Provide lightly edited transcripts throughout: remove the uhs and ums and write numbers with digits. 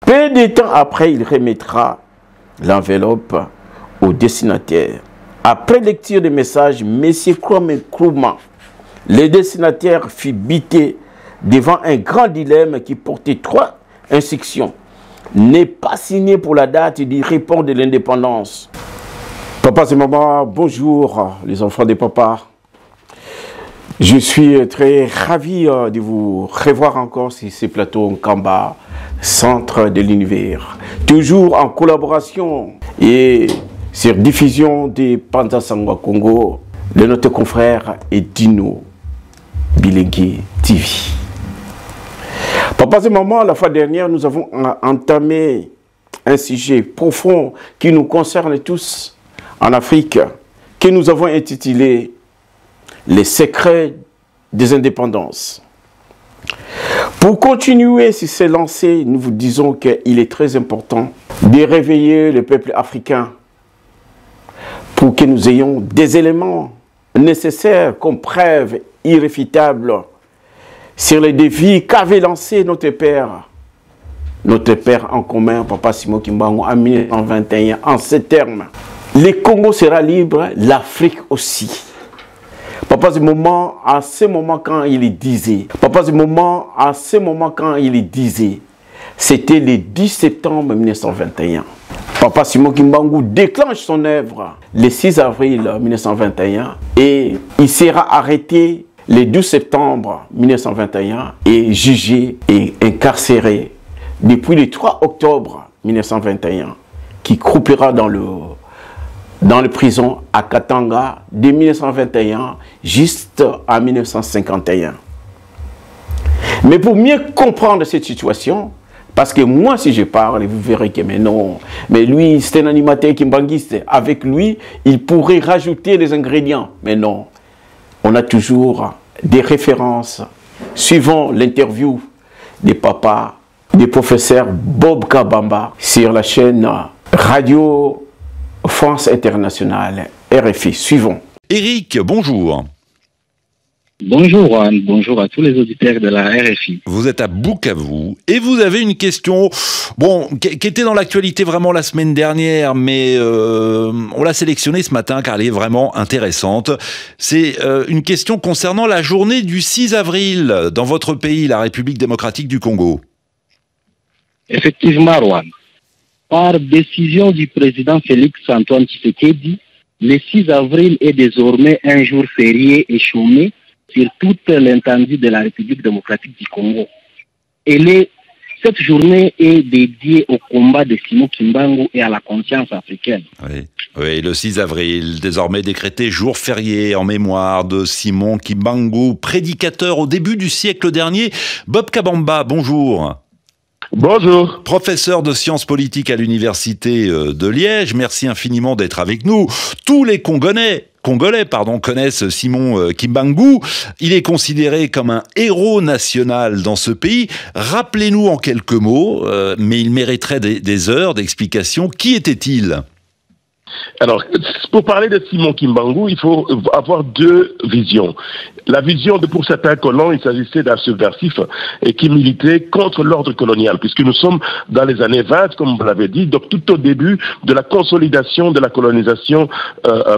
Peu de temps après, il remettra l'enveloppe au destinataire. Après lecture des messages, M. Kwame Nkrumah, le destinataire fut bité devant un grand dilemme qui portait 3 instructions. N'est pas signé pour la date du report de l'indépendance. Papa et maman, bonjour les enfants de papa. Je suis très ravi de vous revoir encore sur ce plateau Nkamba, centre de l'univers. Toujours en collaboration et sur diffusion de Panza Sangwa Congo, de notre confrère Edino Bilengue TV. Papa et maman, la fois dernière, nous avons entamé un sujet profond qui nous concerne tous en Afrique, que nous avons intitulé les secrets des indépendances. Pour continuer sur ces lancers, nous vous disons qu'il est très important de réveiller le peuple africain pour que nous ayons des éléments nécessaires comme preuve irréfutable sur les défis qu'avait lancé notre père en commun, Papa Simon Kimbangu, en 1921, en ces termes. Le Congo sera libre, l'Afrique aussi. Papa, à ce moment quand il disait, c'était le 10 septembre 1921. Papa Simon Kimbangu déclenche son œuvre le 6 avril 1921 et il sera arrêté le 12 septembre 1921 et jugé et incarcéré depuis le 3 octobre 1921, qui croupira dans le prison à Katanga de 1921 juste en 1951. Mais pour mieux comprendre cette situation, parce que moi si je parle, vous verrez que mais non, mais lui c'est un animateur kimbanguiste, avec lui il pourrait rajouter des ingrédients, mais non. On a toujours des références suivant l'interview des papas, du professeur Bob Kabamba sur la chaîne Radio France Internationale, RFI. Suivons. Eric, bonjour. Bonjour Juan, bonjour à tous les auditeurs de la RFI. Vous êtes à Bukavu et vous avez une question qui était dans l'actualité vraiment la semaine dernière, mais on l'a sélectionnée ce matin car elle est vraiment intéressante. C'est une question concernant la journée du 6 avril dans votre pays, la République démocratique du Congo. Effectivement, Juan. Par décision du président Félix Antoine Tshisekedi, le 6 avril est désormais un jour férié et chômé sur toute l'étendue de la République démocratique du Congo. Cette journée est dédiée au combat de Simon Kimbangu et à la conscience africaine. Oui, le 6 avril, désormais décrété jour férié en mémoire de Simon Kimbangu, prédicateur au début du siècle dernier. Bob Kabamba, bonjour. Bonjour. Professeur de sciences politiques à l'université de Liège, merci infiniment d'être avec nous. Tous les Congolais connaissent Simon Kimbangu. Il est considéré comme un héros national dans ce pays. Rappelez-nous en quelques mots, mais il mériterait des heures d'explication. Qui était-il ? Alors, pour parler de Simon Kimbangu, il faut avoir 2 visions. La vision de, pour certains colons, il s'agissait d'un subversif et qui militait contre l'ordre colonial, puisque nous sommes dans les années 20, comme vous l'avez dit, donc tout au début de la consolidation de la colonisation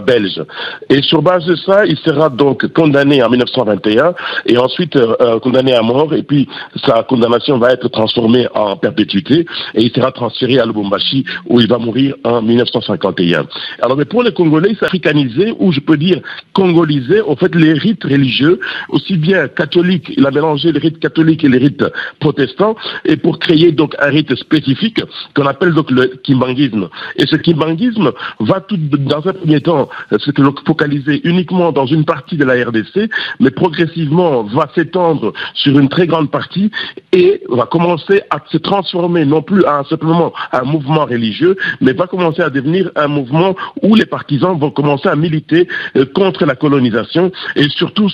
belge. Et sur base de ça, il sera donc condamné en 1921 et ensuite condamné à mort, et puis sa condamnation va être transformée en perpétuité et il sera transféré à Lubumbashi où il va mourir en 1951. Alors, mais pour les Congolais, il s'est africanisé, ou je peux dire congolisé, en fait, les rites religieux, aussi bien catholiques, il a mélangé les rites catholiques et les rites protestants, et pour créer donc un rite spécifique qu'on appelle donc le kimbanguisme. Et ce kimbanguisme va tout, dans un premier temps, se focaliser uniquement dans une partie de la RDC, mais progressivement va s'étendre sur une très grande partie et va commencer à se transformer non plus à simplement un mouvement religieux, mais va commencer à devenir un mouvement mouvement où les partisans vont commencer à militer contre la colonisation et surtout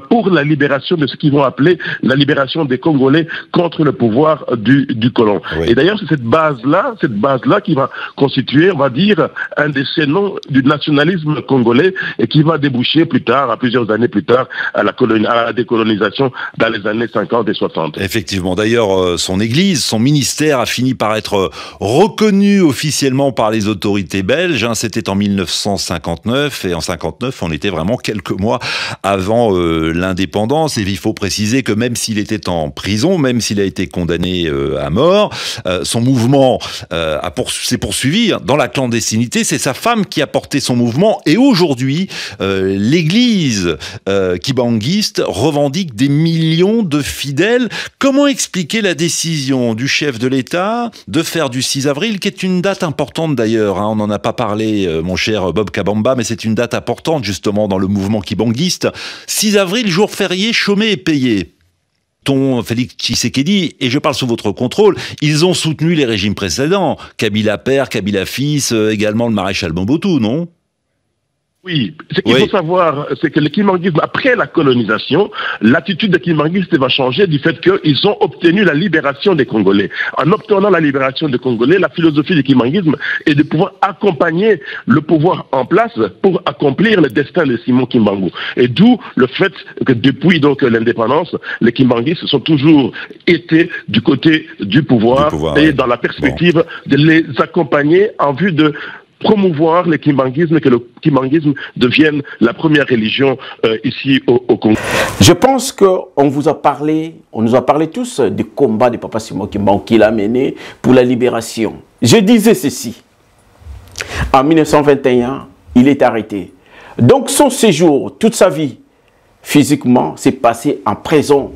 pour la libération de ce qu'ils vont appeler la libération des Congolais contre le pouvoir du colon. Oui. Et d'ailleurs, c'est cette base-là qui va constituer, on va dire, un des chaînons du nationalisme congolais et qui va déboucher plus tard, à plusieurs années plus tard, à la décolonisation dans les années 50 et 60. Effectivement. D'ailleurs, son église, son ministère a fini par être reconnu officiellement par les autorités belges. C'était en 1959 et en 59, on était vraiment quelques mois avant l'indépendance. Et il faut préciser que même s'il était en prison, même s'il a été condamné à mort, son mouvement s'est poursuivi dans la clandestinité. C'est sa femme qui a porté son mouvement et aujourd'hui, l'église kibanguiste revendique des millions de fidèles. Comment expliquer la décision du chef de l'État de faire du 6 avril, qui est une date importante d'ailleurs, on n'en a pas parlé, mon cher Bob Kabamba, mais c'est une date importante justement dans le mouvement kibanguiste. 6 avril, jour férié, chômé et payé. Félix Tshisekedi, et je parle sous votre contrôle, ils ont soutenu les régimes précédents, Kabila père, Kabila fils, également le maréchal Mobutu, non ? Oui, ce qu'il faut savoir, c'est que le kibanguisme, après la colonisation, l'attitude des kibanguistes va changer du fait qu'ils ont obtenu la libération des Congolais. En obtenant la libération des Congolais, la philosophie du kibanguisme est de pouvoir accompagner le pouvoir en place pour accomplir le destin de Simon Kimbangu. Et d'où le fait que depuis donc l'indépendance, les kibanguistes sont toujours été du côté du pouvoir et dans la perspective de les accompagner en vue de promouvoir le kimbanguisme, que le kimbanguisme devienne la première religion ici au Congo. Je pense qu'on nous a parlé tous du combat de Papa Simon Kimbangu qu'il a mené pour la libération. Je disais ceci, en 1921, il est arrêté. Donc son séjour, toute sa vie, physiquement, s'est passé en prison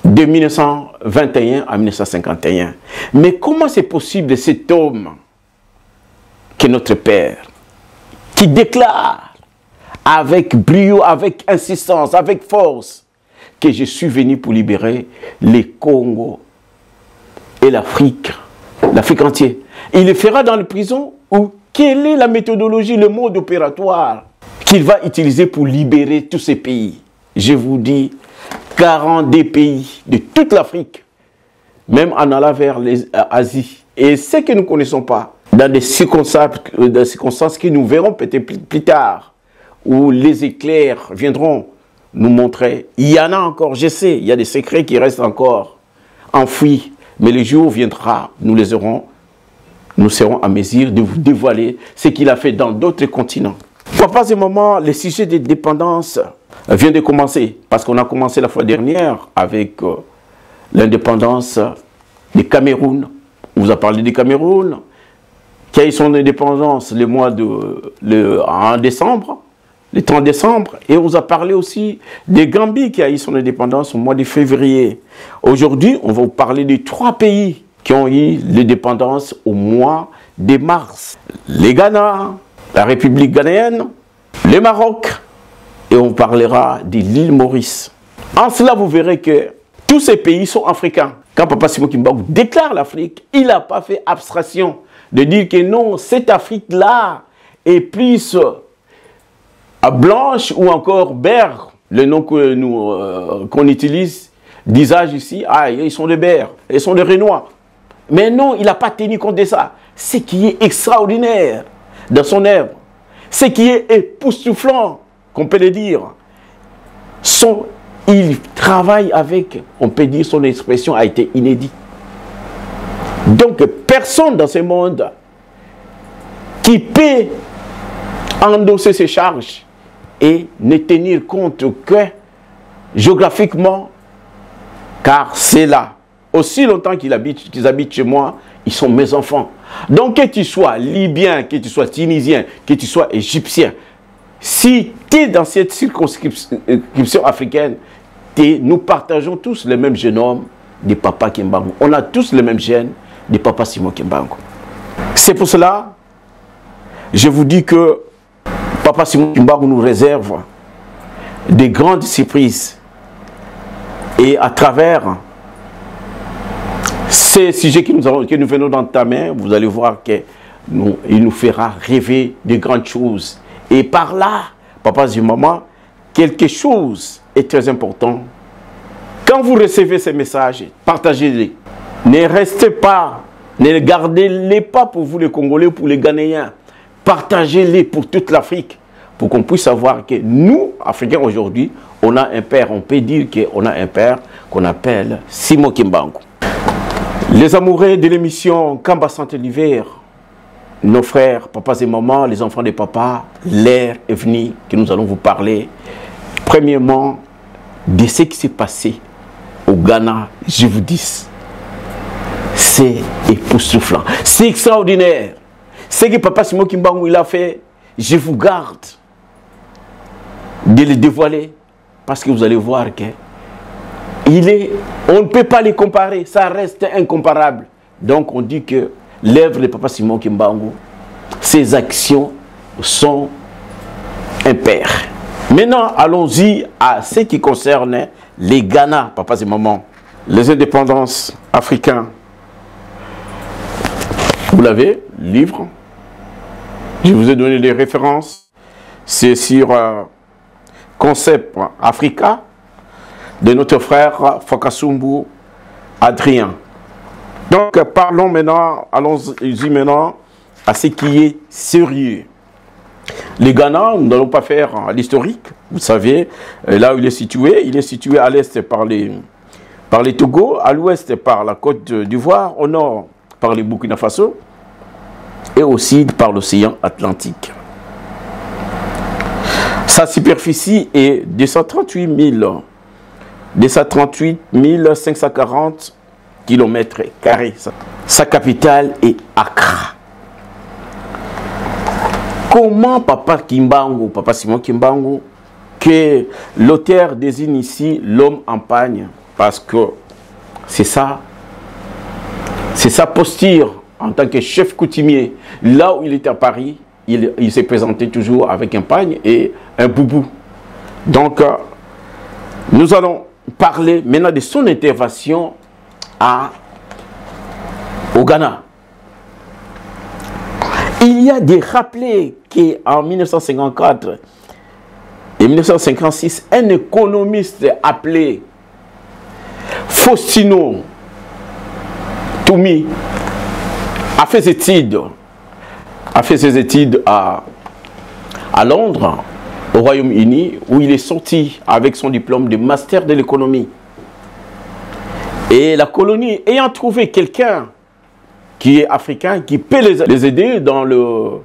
de 1921 à 1951. Mais comment c'est possible de cet homme qui est notre Père, qui déclare avec brio, avec insistance, avec force, que je suis venu pour libérer les Congo et l'Afrique entière. Il le fera dans les prisons ou quelle est la méthodologie, le mode opératoire qu'il va utiliser pour libérer tous ces pays? Je vous dis, 42 pays de toute l'Afrique, même en allant vers l'Asie. Et ce que nous ne connaissons pas, dans des circonstances que nous verrons peut-être plus tard, où les éclairs viendront nous montrer. Il y en a encore, je sais, il y a des secrets qui restent encore enfouis, mais le jour viendra, nous serons à mesure de vous dévoiler ce qu'il a fait dans d'autres continents. Papa, ce moment, le sujet de dépendance vient de commencer, parce qu'on a commencé la fois dernière avec l'indépendance du Cameroun. On vous a parlé du Cameroun, qui a eu son indépendance en décembre, le 30 décembre, et on vous a parlé aussi de Gambie qui a eu son indépendance au mois de février. Aujourd'hui, on va vous parler de 3 pays qui ont eu l'indépendance au mois de mars. Le Ghana, la République ghanéenne, le Maroc, et on parlera de l'île Maurice. En cela, vous verrez que tous ces pays sont africains. Quand Papa Simon Kimbangu déclare l'Afrique, il n'a pas fait abstraction de dire que non, cette Afrique-là est plus blanche ou encore Bère, le nom que qu'on utilise d'usage ici, ils sont des Bères, ils sont des Rénois. Mais non, il n'a pas tenu compte de ça. Ce qui est extraordinaire dans son œuvre, ce qui est époustouflant, qu'on peut le dire, il travaille avec, on peut dire, son expression a été inédite. Donc, personne dans ce monde qui peut endosser ses charges et ne tenir compte que géographiquement, car c'est là. Aussi longtemps qu'ils habitent chez moi, ils sont mes enfants. Donc, que tu sois libyen, que tu sois tunisien, que tu sois égyptien, si tu es dans cette circonscription africaine, nous partageons tous le même génome de Papa Kimbangu. On a tous le même gène de Papa Simon Kimbangu. C'est pour cela, je vous dis que Papa Simon Kimbangu nous réserve des grandes surprises. Et à travers ces sujets que nous venons d'entamer, vous allez voir que il nous fera rêver de grandes choses. Et par là, papa et maman, quelque chose est très important. Quand vous recevez ces messages, partagez-les. Ne restez pas, ne gardez-les pas pour vous les Congolais, pour les Ghanéens. Partagez-les pour toute l'Afrique, pour qu'on puisse savoir que nous, Africains aujourd'hui, on a un père, on peut dire qu'on a un père qu'on appelle Simon Kimbangu. Les amoureux de l'émission Kamba Santé l'hiver, nos frères, papas et mamans, les enfants des papas, l'ère est venue que nous allons vous parler. Premièrement, de ce qui s'est passé au Ghana, je vous dis, c'est époustouflant, c'est extraordinaire. Ce que papa Simon Kimbangu il a fait, je vous garde de le dévoiler, parce que vous allez voir que on ne peut pas les comparer, ça reste incomparable. Donc on dit que l'œuvre de papa Simon Kimbangu, ses actions sont impaires. Maintenant, allons-y à ce qui concerne les Ghana, papas et mamans. Les indépendances africaines. Vous l'avez, livre. Je vous ai donné des références. C'est sur Concept Africa de notre frère Fakasumbu Adrien. Donc parlons maintenant, allons-y maintenant à ce qui est sérieux. Le Ghana, nous n'allons pas faire l'historique. Vous savez, là où il est situé à l'est par les Togo, à l'ouest par la Côte d'Ivoire, au nord par les Burkina Faso et aussi par l'océan Atlantique. Sa superficie est 238 540 km². Sa capitale est Accra. Comment papa Simon Kimbangu, que l'auteur désigne ici l'homme en pagne, parce que c'est ça, c'est sa posture en tant que chef coutumier. Là où il était à Paris, il s'est présenté toujours avec un pagne et un boubou. Donc, nous allons parler maintenant de son intervention au Ghana. Il y a des rappelés qu'en 1954 et 1956, un économiste appelé Faustino Tumi a fait ses études à Londres, au Royaume-Uni, où il est sorti avec son diplôme de master de l'économie. Et la colonie, ayant trouvé quelqu'un qui est africain, qui peut les aider dans les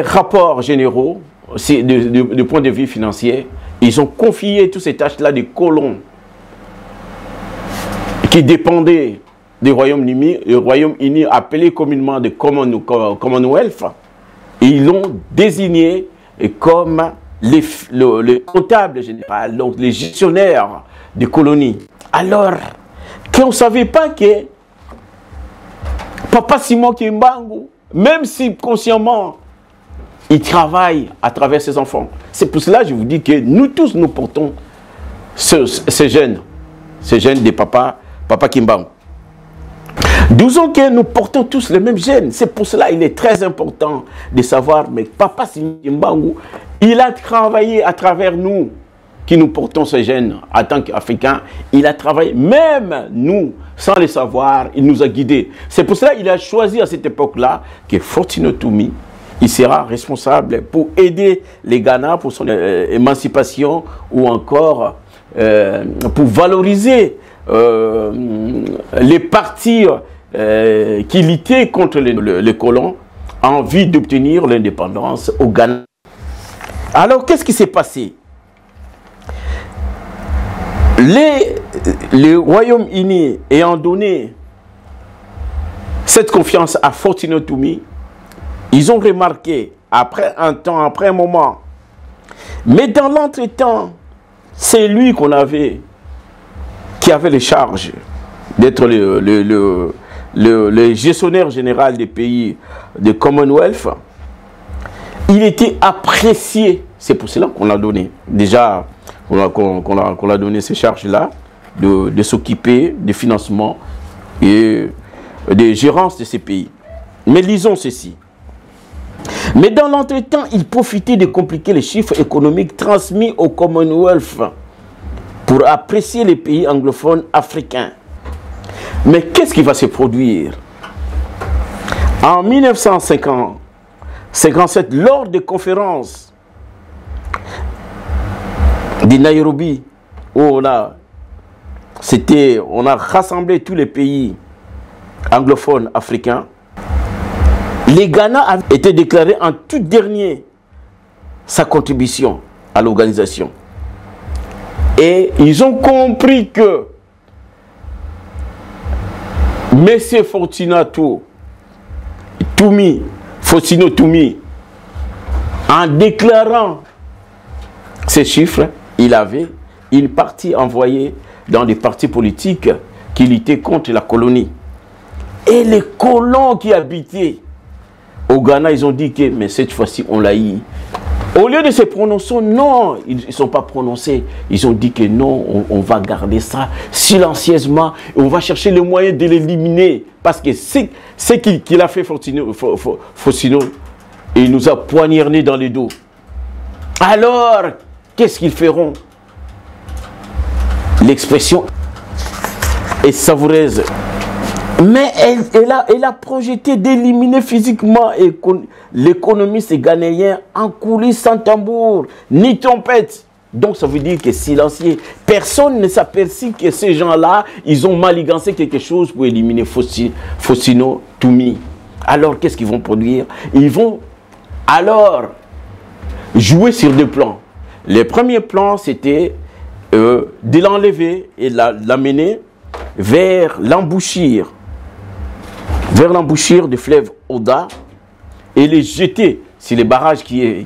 rapports généraux, du point de vue financier, ils ont confié toutes ces tâches-là des colons qui dépendaient du Royaume-Uni, le Royaume-Uni appelé communément de Commonwealth. Ils l'ont désigné comme le comptable général, donc les gestionnaires des colonies. Alors qu'on ne savait pas que papa Simon Kimbangu, même si consciemment, il travaille à travers ses enfants. C'est pour cela que je vous dis que nous tous, nous portons ces gènes de papa Kimbangu. Disons que nous portons tous les mêmes gènes. C'est pour cela qu'il est très important de savoir, mais papa Simon Kimbangu, il a travaillé à travers nous, qui nous portons ces gènes en tant qu'Africains. Il a travaillé, même nous, sans le savoir, il nous a guidés. C'est pour cela qu'il a choisi à cette époque-là que Faustino Tumi, il sera responsable pour aider les Ghana pour son émancipation ou encore pour valoriser les partis qui luttaient contre les colons en vue d'obtenir l'indépendance au Ghana. Alors, qu'est-ce qui s'est passé? Le Royaume-Uni ayant donné cette confiance à Faustino Tumi, ils ont remarqué, après un temps, après un moment, mais dans l'entretemps, c'est lui qui avait les charges d'être le gestionnaire général des pays de Commonwealth. Il était apprécié, c'est pour cela qu'on l'a donné, déjà, qu'on a donné ces charges-là, de s'occuper des financements et des gérances de ces pays. Mais lisons ceci. Mais dans l'entretemps, il profitait de compliquer les chiffres économiques transmis au Commonwealth pour apprécier les pays anglophones africains. Mais qu'est-ce qui va se produire? En 1957, lors des conférences de Nairobi, où on a rassemblé tous les pays anglophones africains, les Ghana a été déclaré en tout dernier sa contribution à l'organisation. Et ils ont compris que M. Faustino Tumi, en déclarant ces chiffres, il avait une partie envoyée dans des partis politiques qui luttaient contre la colonie. Et les colons qui habitaient au Ghana, ils ont dit que, mais cette fois-ci, on l'a eu. Au lieu de se prononcer, non, ils ne sont pas prononcés. Ils ont dit que non, on va garder ça silencieusement. Et on va chercher le moyen de l'éliminer. Parce que c'est ce qu'il a fait Faustino. Il nous a poignardé dans le dos. Alors, qu'est-ce qu'ils feront? L'expression est savoureuse. Mais elle a projeté d'éliminer physiquement l'économiste ghanéen en coulisses sans tambour, ni trompette. Donc ça veut dire que silencieux. Personne ne s'aperçut que ces gens-là, ils ont manigancé quelque chose pour éliminer Faustino Tumi. Alors qu'est-ce qu'ils vont produire? Ils vont alors jouer sur deux plans. Le premier plan, c'était de l'enlever et l'amener vers l'embouchure du fleuve Oda et les jeter sur les barrages qui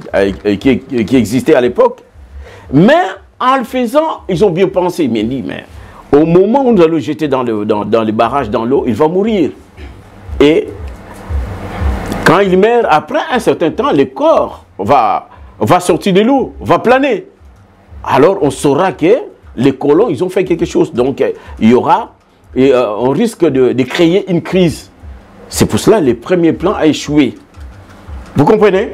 existaient à l'époque. Mais en le faisant, ils ont bien pensé. Mais au moment où nous allons le jeter dans les barrages, dans l'eau, il va mourir. Et quand il meurt, après un certain temps, le corps va sortir de l'eau, va planer. Alors on saura que les colons, ils ont fait quelque chose. Donc il y aura, on risque de créer une crise. C'est pour cela que le premier plan a échoué. Vous comprenez?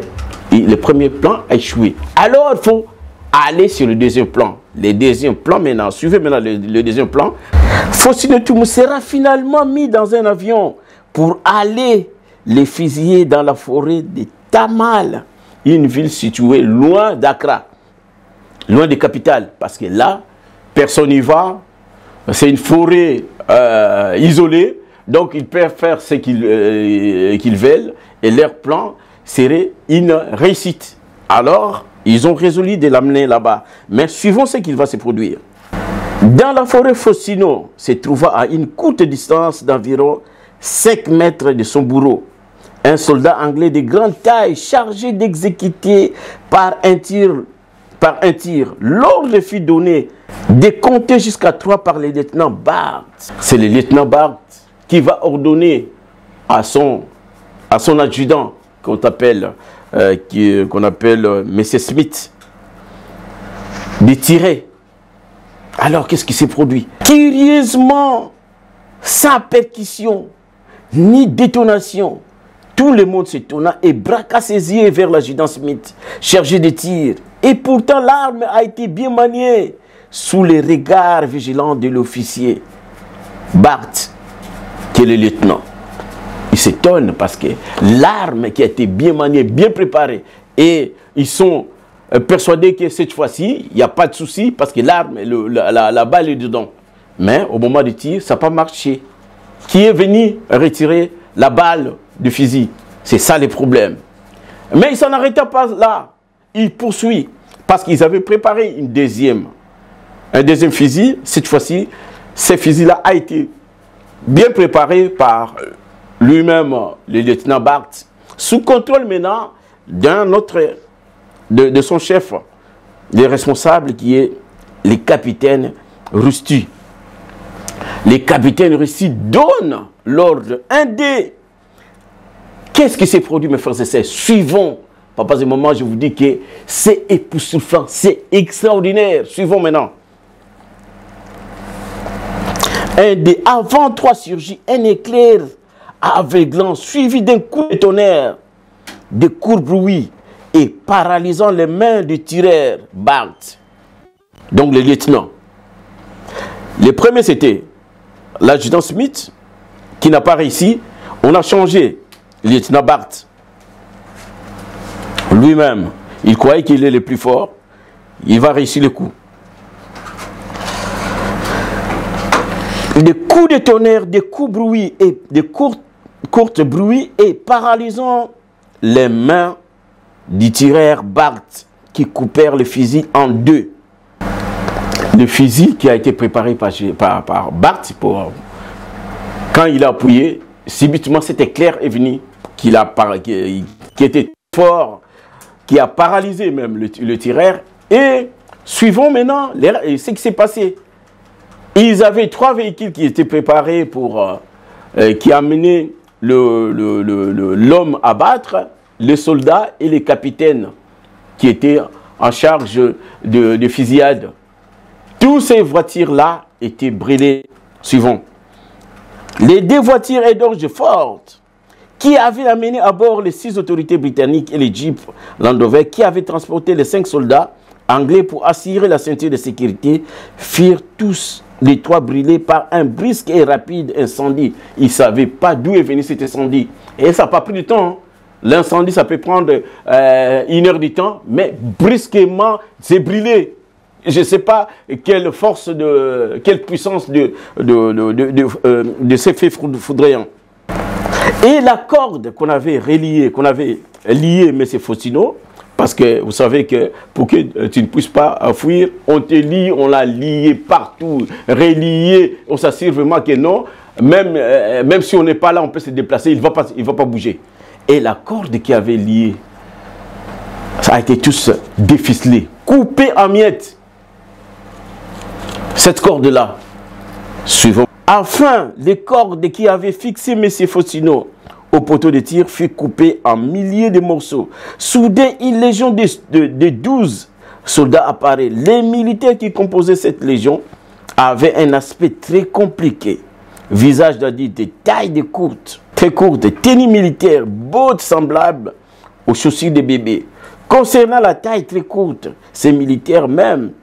Et le premier plan a échoué. Alors il faut aller sur le deuxième plan. Le deuxième plan maintenant, suivez maintenant le deuxième plan. Faustino Tumi sera finalement mis dans un avion pour aller les fusiller dans la forêt de Tamale, une ville située loin d'Accra, loin des capitales, parce que là, personne n'y va. C'est une forêt isolée, donc ils peuvent faire ce qu'ils veulent, et leur plan serait une réussite. Alors, ils ont résolu de l'amener là-bas. Mais suivons ce qu'il va se produire. Dans la forêt, Faustino se trouva à une courte distance d'environ 5 mètres de son bourreau. Un soldat anglais de grande taille chargé d'exécuter par un tir. L'ordre fut donné de compter jusqu'à 3 par le lieutenant Bart. C'est le lieutenant Bart qui va ordonner à son adjudant, qu'on appelle M. Smith, de tirer. Alors qu'est-ce qui s'est produit? Curieusement, sans percussion ni détonation, tout le monde s'étonna et braqua ses yeux vers l'adjudant Smith, chargé de tir. Et pourtant l'arme a été bien maniée sous les regards vigilants de l'officier Bart, qui est le lieutenant. Il s'étonne parce que l'arme qui a été bien maniée, bien préparée, et ils sont persuadés que cette fois-ci, il n'y a pas de souci parce que l'arme, la balle est dedans. Mais au moment du tir, ça n'a pas marché. Qui est venu retirer la balle du fusil? C'est ça le problème. Mais il ne s'en arrêta pas là. Il poursuit parce qu'ils avaient préparé un deuxième fusil. Cette fois-ci, ce fusil-là a été bien préparé par lui-même, le lieutenant Bart, sous contrôle maintenant de son chef, le responsable qui est le capitaine Rusty. Les capitaines Rusty donnent l'ordre. Qu'est-ce qui s'est produit, mes frères et sœurs? Suivons. Papa et maman, je vous dis que c'est époustouflant, c'est extraordinaire. Suivons maintenant. Avant 3 surgit un éclair aveuglant, suivi d'un coup de tonnerre, de courts bruits et paralysant les mains du tireur Barth. Donc le lieutenant. Le premier c'était l'adjudant Smith qui n'a pas réussi. On a changé le lieutenant Barth. Lui-même, il croyait qu'il est le plus fort. Il va réussir le coup. Des coups de tonnerre, des coups bruits et des courts bruits et paralysant les mains du tireur Barth qui coupèrent le fusil en deux. Le fusil qui a été préparé par Barth quand il a appuyé, subitement cet éclair est venu qui était fort, qui a paralysé même le tireur. Et suivons maintenant ce qui s'est passé. Ils avaient 3 véhicules qui étaient préparés pour qui amenaient l'homme à battre, les soldats et les capitaines qui étaient en charge de fusillade. Toutes ces voitures-là étaient brûlées. Suivons. Les 2 voitures Edge Ford qui avaient amené à bord les 6 autorités britanniques et les jeeps Land Rover qui avaient transporté les 5 soldats anglais pour assurer la ceinture de sécurité firent tous les 3 brûlés par un brusque et rapide incendie. Ils ne savaient pas d'où est venu cet incendie. Et ça n'a pas pris du temps. Hein. L'incendie, ça peut prendre 1 heure du temps, mais brusquement, c'est brûlé. Je ne sais pas quelle force, quelle puissance de ces faits foudroyants. Et la corde qu'on avait reliée, qu'on avait liée M. Faustino, parce que vous savez que pour que tu ne puisses pas fuir, on te lie, on l'a lié partout, relié, on s'assure vraiment que non, même si on n'est pas là, on peut se déplacer, il ne va pas bouger. Et la corde qui avait lié, ça a été tous déficelé, coupé en miettes. Cette corde-là, suivant. Enfin, les cordes qui avaient fixé M. Faustino au poteau de tir furent coupées en milliers de morceaux. Soudain, une légion de 12 soldats apparaît. Les militaires qui composaient cette légion avaient un aspect très compliqué. Visage d'adultes, de taille très courte, tenue militaire, bottes semblables aux chaussures de bébé. Concernant la taille très courte, ces militaires même,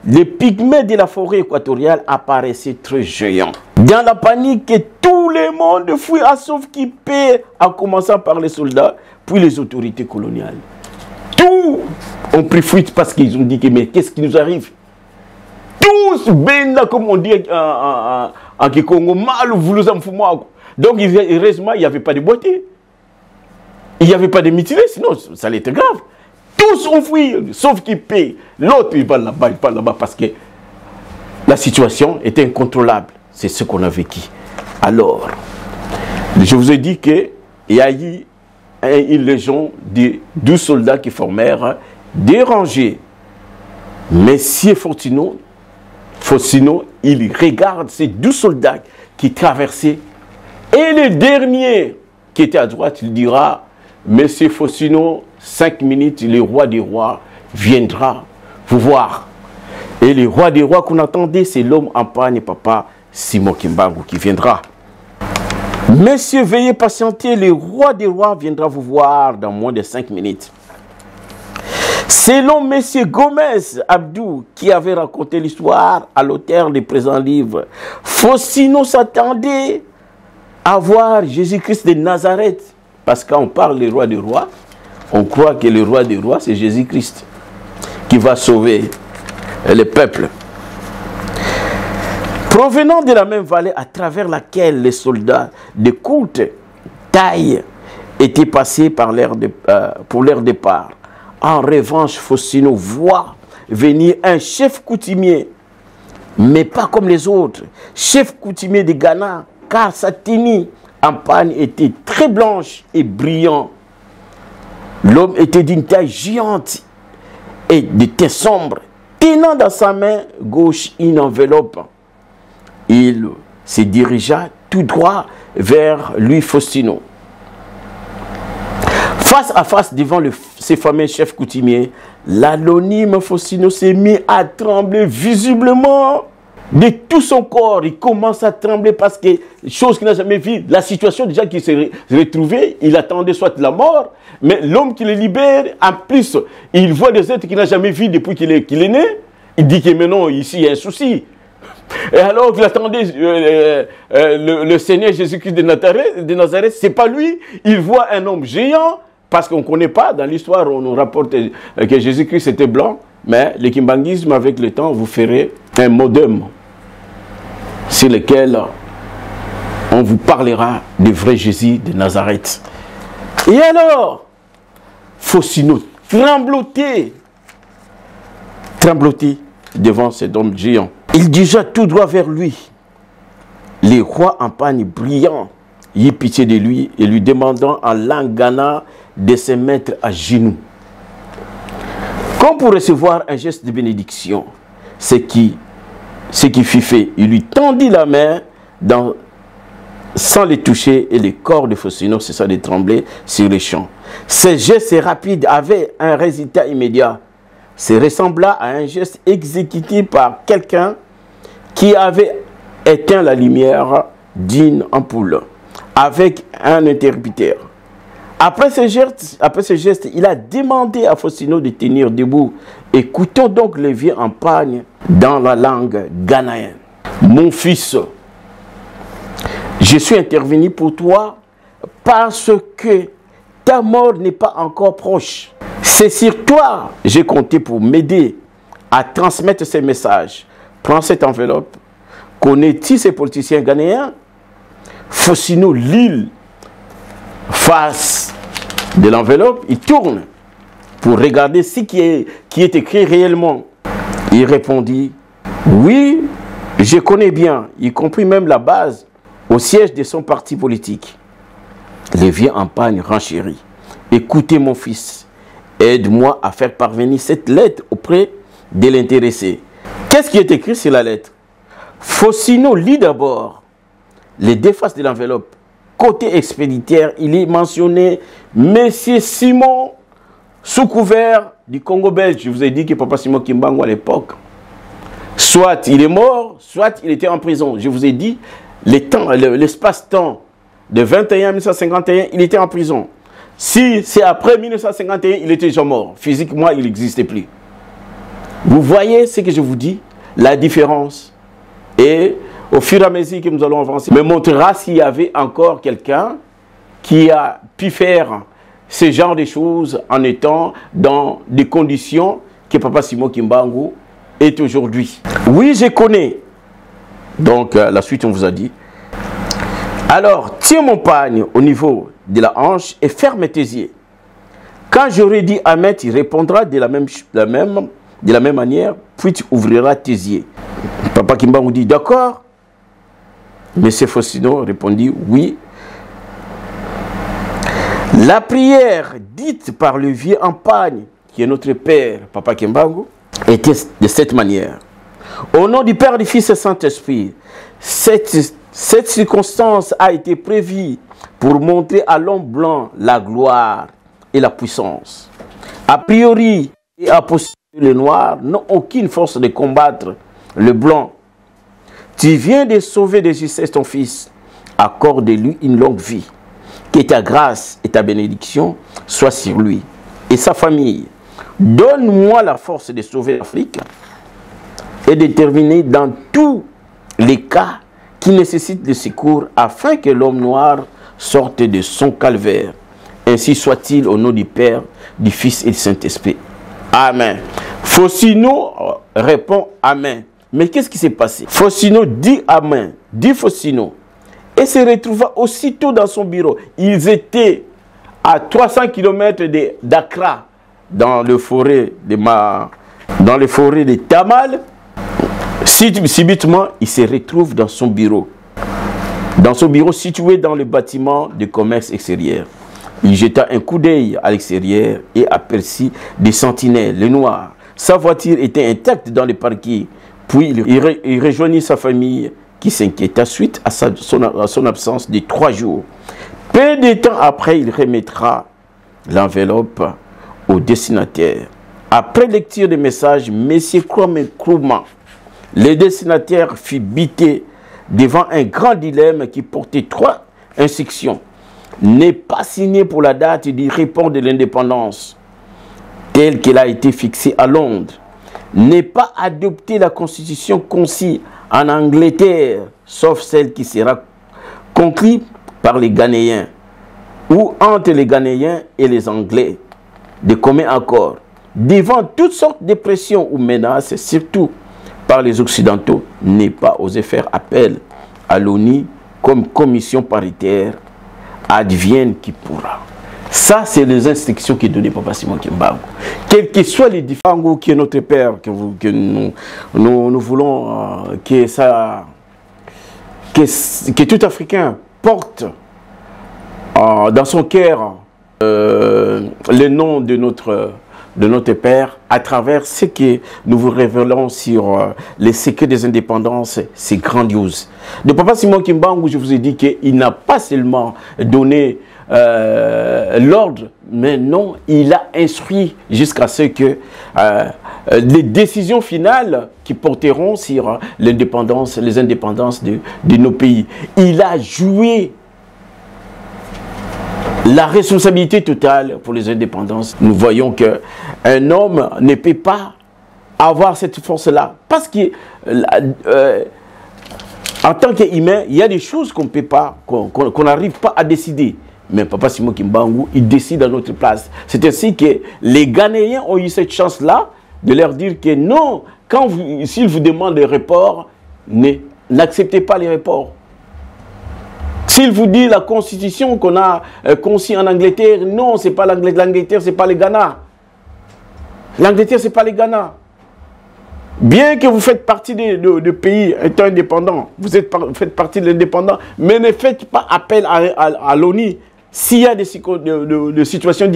les pygmées de la forêt équatoriale apparaissaient très géants. Dans la panique, tout le monde fuit à sauf qui paie, en commençant par les soldats, puis les autorités coloniales. Tous ont pris fuite parce qu'ils ont dit que mais qu'est-ce qui nous arrive? Tous, ben là, comme on dit en Kikongo, mal vous nous en foutez. Donc, heureusement, il n'y avait pas de boîtier. Il n'y avait pas de mutilés, sinon ça allait être grave. Tous ont fui, sauf qui paie. L'autre, il va là-bas, parce que la situation était incontrôlable. C'est ce qu'on a vécu. Alors, je vous ai dit qu'il y a eu une légion de 12 soldats qui formèrent des rangées. Messieurs Faustino, il regarde ces 12 soldats qui traversaient. Et le dernier qui était à droite, il dira, Monsieur Faustino, 5 minutes, le roi des rois viendra vous voir. Et le roi des rois qu'on attendait, c'est l'homme en panne, papa Simon Kimbangu, qui viendra. Messieurs, veuillez patienter, le roi des rois viendra vous voir dans moins de 5 minutes. Selon Monsieur Gomez Abdou, qui avait raconté l'histoire à l'auteur des présents livres, Faustino s'attendait à voir Jésus-Christ de Nazareth. Parce que quand on parle du roi des rois, on croit que le roi des rois, c'est Jésus-Christ qui va sauver le peuple. Provenant de la même vallée à travers laquelle les soldats de courte taille étaient passés pour leur départ. En revanche, Faustino voit venir un chef coutumier, mais pas comme les autres, chef coutumier de Ghana, car sa tenue en panne était très blanche et brillante. L'homme était d'une taille géante et de teint sombre, tenant dans sa main gauche une enveloppe. Il se dirigea tout droit vers lui, Faustino. Face à face devant ces fameux chefs coutumiers, l'anonyme Faustino s'est mis à trembler visiblement. de tout son corps, il commence à trembler parce que, chose qu'il n'a jamais vue, la situation déjà qu'il s'est retrouvé, il attendait soit la mort, mais l'homme qui le libère, en plus, il voit des êtres qu'il n'a jamais vus depuis qu'il est né, il dit que maintenant, ici, il y a un souci. Et alors qu'il attendait le Seigneur Jésus-Christ de Nazareth, c'est pas lui, il voit un homme géant, parce qu'on ne connaît pas, dans l'histoire, on nous rapporte que Jésus-Christ était blanc, mais le kimbanguisme, avec le temps, vous ferez un modem sur lequel on vous parlera du vrai Jésus de Nazareth. Et alors, Faucino tremblotait devant cet homme géant. Il dirigea tout droit vers lui. Les rois en pagne brillant y eut pitié de lui et lui demandant en langue ghana de se mettre à genoux. Comme pour recevoir un geste de bénédiction, ce qui fut fait, il lui tendit la main sans les toucher et le corps de Faucino cessa de trembler sur les champs. Ce geste rapide avait un résultat immédiat. Ça ressembla à un geste exécuté par quelqu'un qui avait éteint la lumière d'une ampoule avec un interrupteur. Après ce geste, il a demandé à Faucino de tenir debout. Écoutons donc le vieux en pagne dans la langue ghanéenne. Mon fils, je suis intervenu pour toi parce que ta mort n'est pas encore proche. C'est sur toi que j'ai compté pour m'aider à transmettre ces messages. Prends cette enveloppe. Connais-tu ces politiciens ghanéens? Faucino lit face de l'enveloppe, il tourne pour regarder ce qui est écrit réellement. Il répondit, oui, je connais bien, y compris même la base au siège de son parti politique. Le vieux en pagne renchérit. Écoutez mon fils, aide-moi à faire parvenir cette lettre auprès de l'intéressé. Qu'est-ce qui est écrit sur la lettre? Faucino lit d'abord les deux faces de l'enveloppe. Côté expéditeur, il est mentionné Monsieur Simon, sous couvert du Congo belge. Je vous ai dit que Papa Simon Kimbangu à l'époque, soit il est mort, soit il était en prison. Je vous ai dit, l'espace-temps de 21 à 1951, il était en prison. Si c'est après 1951, il était déjà mort. Physiquement, il n'existait plus. Vous voyez ce que je vous dis? La différence. Et au fur et à mesure que nous allons avancer, me montrera s'il y avait encore quelqu'un qui a pu faire ce genre de choses en étant dans des conditions que Papa Simon Kimbangu est aujourd'hui. Oui, je connais. Donc, la suite, on vous a dit. Alors, tiens mon pagne au niveau de la hanche et ferme tes yeux. Quand j'aurai dit Amen, tu répondras de la même manière, puis tu ouvriras tes yeux. Papa Kimbangu dit, d'accord. Monsieur Faucino répondit, oui. La prière dite par le vieux en pagne, qui est notre père, Papa Kimbangu, était de cette manière. Au nom du Père, du Fils et du Saint-Esprit, cette circonstance a été prévue pour montrer à l'homme blanc la gloire et la puissance. A priori et a posteriori, le noir n'ont aucune force de combattre le blanc. Tu viens de sauver de justesse ton fils. Accorde-lui une longue vie. Que ta grâce et ta bénédiction soient sur lui et sa famille. Donne-moi la force de sauver l'Afrique et de terminer dans tous les cas qui nécessitent de secours afin que l'homme noir sorte de son calvaire. Ainsi soit-il au nom du Père, du Fils et du Saint-Esprit. Amen. Faucino répond Amen. Mais qu'est-ce qui s'est passé? Faucino dit Amen, dit Faucino, et se retrouva aussitôt dans son bureau. Ils étaient à 300 km d'Accra, dans les forêts de Tamal. Subitement, il se retrouve dans son bureau. Dans son bureau situé dans le bâtiment de commerce extérieur. Il jeta un coup d'œil à l'extérieur et aperçut des sentinelles, les noirs. Sa voiture était intacte dans le parquet. Puis il rejoignit sa famille qui s'inquiéta suite à son absence de 3 jours. Peu de temps après, il remettra l'enveloppe au destinataire. Après lecture des messages, M. Kwame Nkrumah, le destinataire fut bité devant un grand dilemme qui portait 3 instructions. N'est pas signé pour la date du report de l'indépendance, telle qu'elle a été fixée à Londres. N'est pas adopter la constitution conçue en Angleterre, sauf celle qui sera conclue par les Ghanéens, ou entre les Ghanéens et les Anglais, de commun accord. Devant toutes sortes de pressions ou menaces, surtout par les Occidentaux, n'est pas osé faire appel à l'ONU comme commission paritaire, advienne qui pourra. Ça, c'est les instructions qui donnaient Papa Simon Kimbangu. Quels que soient les différents qui est notre père, que nous voulons que tout Africain porte dans son cœur le nom de notre père, à travers ce que nous vous révélons sur les secrets des indépendances, c'est grandiose. De Papa Simon Kimbangu, je vous ai dit qu'il n'a pas seulement donné l'ordre, mais non, il a instruit jusqu'à ce que les décisions finales qui porteront sur l'indépendance, les indépendances de nos pays. Il a joué la responsabilité totale pour les indépendances. Nous voyons qu'un homme ne peut pas avoir cette force-là. Parce que en tant qu'humain, il y a des choses qu'on peut pas, qu'on n'arrive pas à décider. Mais Papa Simon Kimbangu, il décide à notre place. C'est ainsi que les Ghanéens ont eu cette chance-là de leur dire que non, s'ils vous demandent des reports, n'acceptez pas les reports. S'il vous dit la constitution qu'on a conçue en Angleterre, non, c'est pas l'Angleterre, c'est pas le Ghana. L'Angleterre, c'est pas le Ghana. Bien que vous faites partie de pays étant indépendants, faites partie de l'indépendant, mais ne faites pas appel à l'ONU s'il y a des situations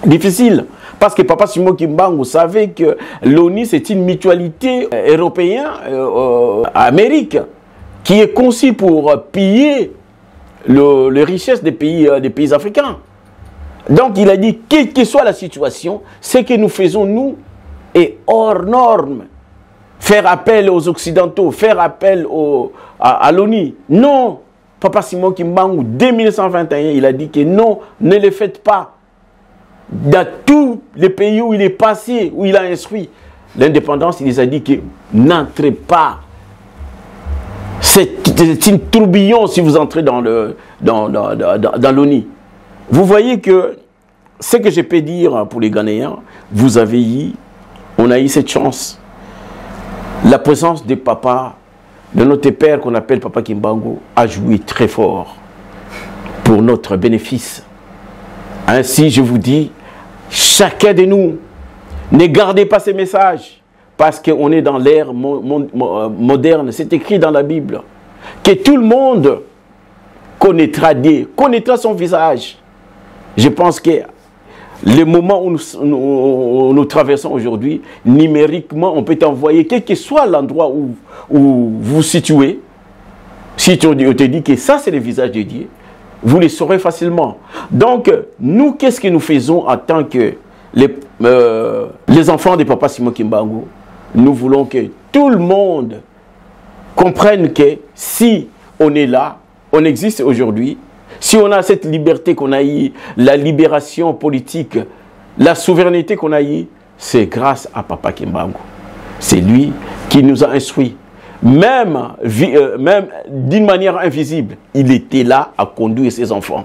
difficiles. Parce que Papa Simon Kimbangu savait que l'ONU, c'est une mutualité européenne-amérique qui est conçue pour piller les richesses des pays africains. Donc il a dit, quelle que soit la situation, ce que nous faisons, nous, est hors norme. Faire appel aux Occidentaux, faire appel à l'ONU. Non, Papa Simon Kimbangu, dès 1921, il a dit que non, ne le faites pas. Dans tous les pays où il est passé, où il a instruit l'indépendance, il les a dit que n'entrez pas. C'est une tourbillon si vous entrez dans l'ONU. Vous voyez que ce que je peux dire pour les Ghanéens, on a eu cette chance. La présence de papa, de notre père qu'on appelle Papa Kimbangu, a joué très fort pour notre bénéfice. Ainsi, je vous dis, chacun de nous, ne gardez pas ces messages, parce qu'on est dans l'ère moderne, c'est écrit dans la Bible, que tout le monde connaîtra Dieu, connaîtra son visage. Je pense que le moment où nous traversons aujourd'hui, numériquement, on peut envoyer, quel que soit l'endroit où vous vous situez, si on te dit que ça c'est le visage de Dieu, vous le saurez facilement. Donc, nous, qu'est-ce que nous faisons en tant que les enfants de Papa Simon Kimbangu? Nous voulons que tout le monde comprenne que si on est là, on existe aujourd'hui, si on a cette liberté qu'on a eue, la libération politique, la souveraineté qu'on a eue, c'est grâce à Papa Kimbangu. C'est lui qui nous a instruits. Même d'une manière invisible, il était là à conduire ses enfants.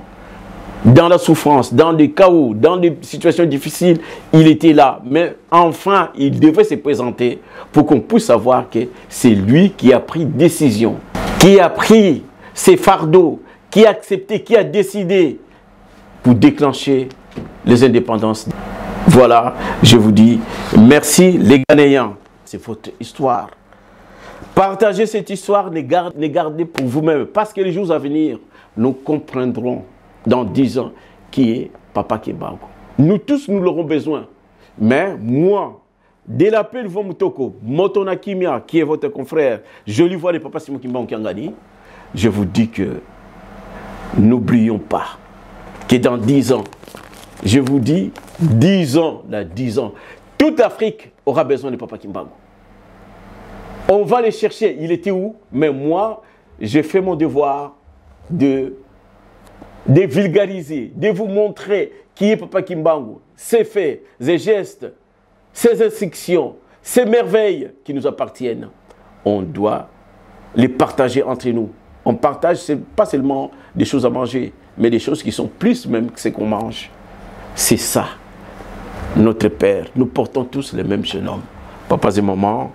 Dans la souffrance, dans des chaos, dans des situations difficiles, il était là. Mais enfin, il devait se présenter pour qu'on puisse savoir que c'est lui qui a pris décision, qui a pris ses fardeaux, qui a accepté, qui a décidé pour déclencher les indépendances. Voilà, je vous dis merci les Ghanéens. C'est votre histoire. Partagez cette histoire, ne gardez pour vous-même. Parce que les jours à venir, nous comprendrons dans 10 ans qui est Papa Kimbangu. Nous tous, nous l'aurons besoin. Mais moi, dès l'appel Vomutoko, Motona Kimia, qui est votre confrère, je lui vois de Papa Simon Kimbangu Kangani, je vous dis que n'oublions pas que dans 10 ans, je vous dis 10 ans, toute l'Afrique aura besoin de Papa Kimbangu. On va les chercher. Il était où? Mais moi, j'ai fait mon devoir de vulgariser, de vous montrer qui est Papa Kimbangu, ses faits, ses gestes, ses instructions, ses merveilles qui nous appartiennent. On doit les partager entre nous. On partage, c'est pas seulement des choses à manger, mais des choses qui sont plus même que ce qu'on mange. C'est ça, notre Père. Nous portons tous le même jeune homme. Papas et mamans,